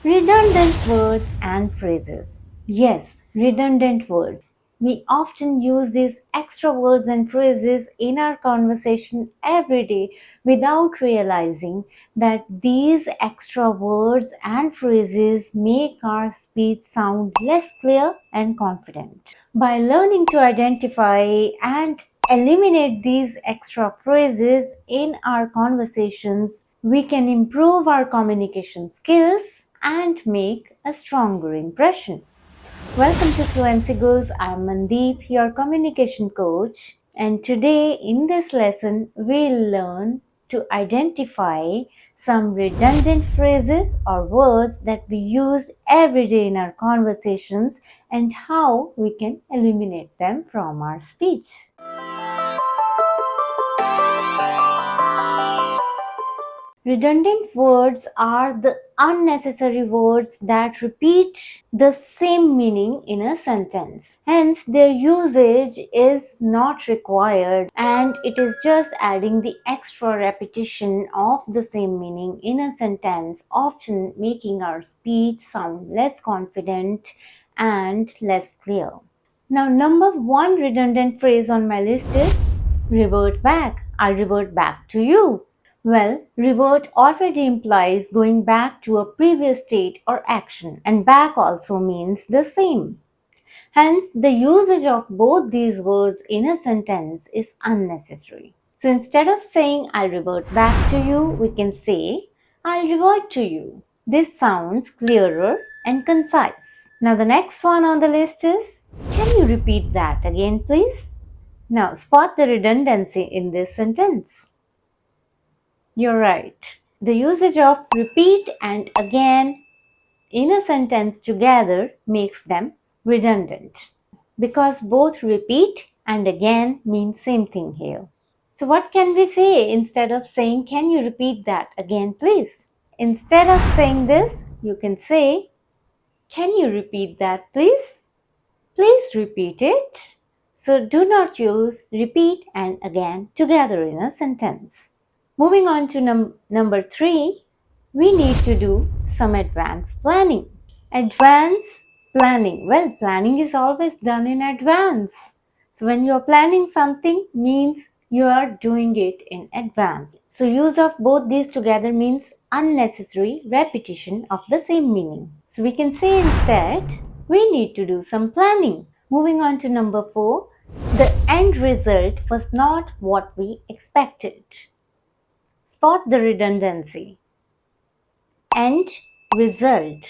Redundant words and phrases. Yes, redundant words. We often use these extra words and phrases in our conversation every day without realizing that these extra words and phrases make our speech sound less clear and confident. By learning to identify and eliminate these extra phrases in our conversations, we can improve our communication skills and make a stronger impression. Welcome to Fluency Goals. I'm Mandeep, your communication coach, and today in this lesson we'll learn to identify some redundant phrases or words that we use every day in our conversations and how we can eliminate them from our speech. Redundant words are the unnecessary words that repeat the same meaning in a sentence. Hence, their usage is not required and it is just adding the extra repetition of the same meaning in a sentence, often making our speech sound less confident and less clear. Now, number one redundant phrase on my list is revert back. I'll revert back to you. Well, revert already implies going back to a previous state or action, and back also means the same. Hence, the usage of both these words in a sentence is unnecessary. So instead of saying I'll revert back to you, we can say I'll revert to you. This sounds clearer and concise. Now, the next one on the list is can you repeat that again, please? Now, spot the redundancy in this sentence. You're right. The usage of repeat and again in a sentence together makes them redundant because both repeat and again mean same thing here. So what can we say instead of saying can you repeat that again please? Instead of saying this, you can say can you repeat that please? Please repeat it. So do not use repeat and again together in a sentence. Moving on to number 3, we need to do some advanced planning. Advanced planning. Well, planning is always done in advance. So when you are planning something means you are doing it in advance. So use of both these together means unnecessary repetition of the same meaning. So we can say instead, we need to do some planning. Moving on to number 4, the end result was not what we expected. Spot the redundancy. End result.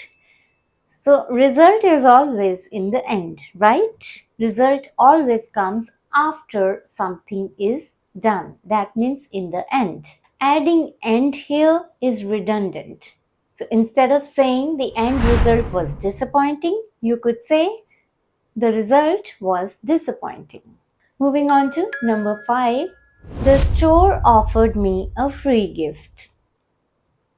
So result is always in the end, right? Result always comes after something is done. That means in the end. Adding end here is redundant. So instead of saying the end result was disappointing, you could say the result was disappointing. Moving on to number 5. The store offered me a free gift.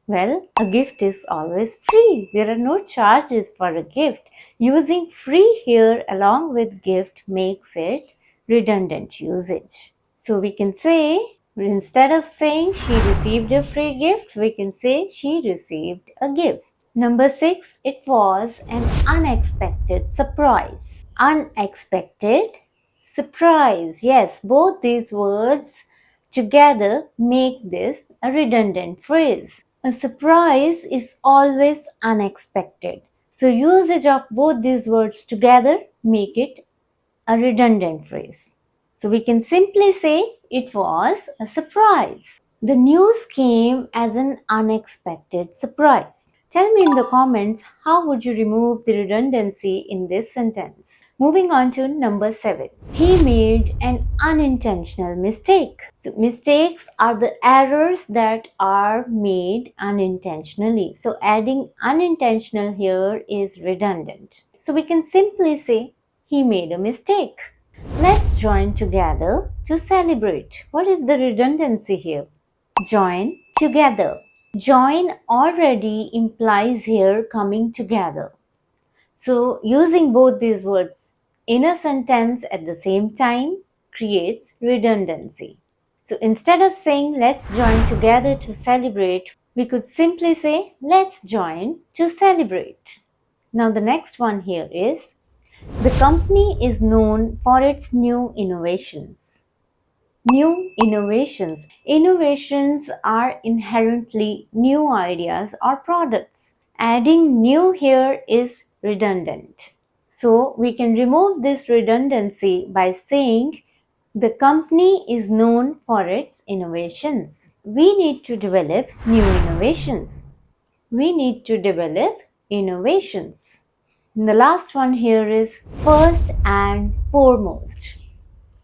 Well, a gift is always free. There are no charges for a gift. Using free here along with gift makes it redundant usage. So we can say, instead of saying she received a free gift, we can say she received a gift. Number 6, it was an unexpected surprise. Unexpected surprise. Yes, both these words together make this a redundant phrase. A surprise is always unexpected. So usage of both these words together make it a redundant phrase. So we can simply say it was a surprise. The news came as an unexpected surprise. Tell me in the comments how would you remove the redundancy in this sentence. Moving on to number 7. He made an unintentional mistake. So mistakes are the errors that are made unintentionally. So adding unintentional here is redundant. So we can simply say he made a mistake. Let's join together to celebrate. What is the redundancy here? Join together. Join already implies here coming together. So using both these words in a sentence at the same time creates redundancy. So instead of saying let's join together to celebrate, We could simply say, let's join to celebrate. Now, the next one here is, the company is known for its new innovations. New innovations. Innovations are inherently new ideas or products. Adding new here is redundant. So we can remove this redundancy by saying the company is known for its innovations. We need to develop new innovations. We need to develop innovations. And the last one here is first and foremost.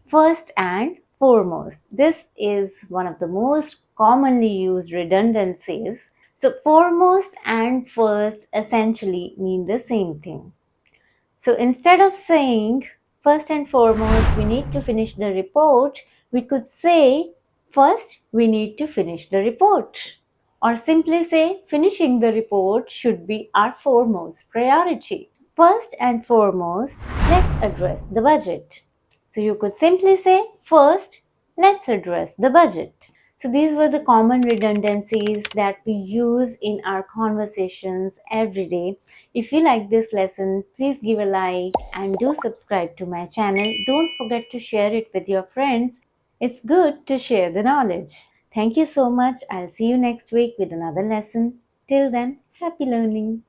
First and foremost. This is one of the most commonly used redundancies. So, foremost and first essentially mean the same thing. So, instead of saying first and foremost, we need to finish the report, we could say first, we need to finish the report. Or simply say, finishing the report should be our foremost priority. First and foremost, let's address the budget. So you could simply say, first, let's address the budget. So these were the common redundancies that we use in our conversations every day. If you like this lesson, please give a like and do subscribe to my channel. Don't forget to share it with your friends. It's good to share the knowledge. Thank you so much. I'll see you next week with another lesson. Till then, happy learning.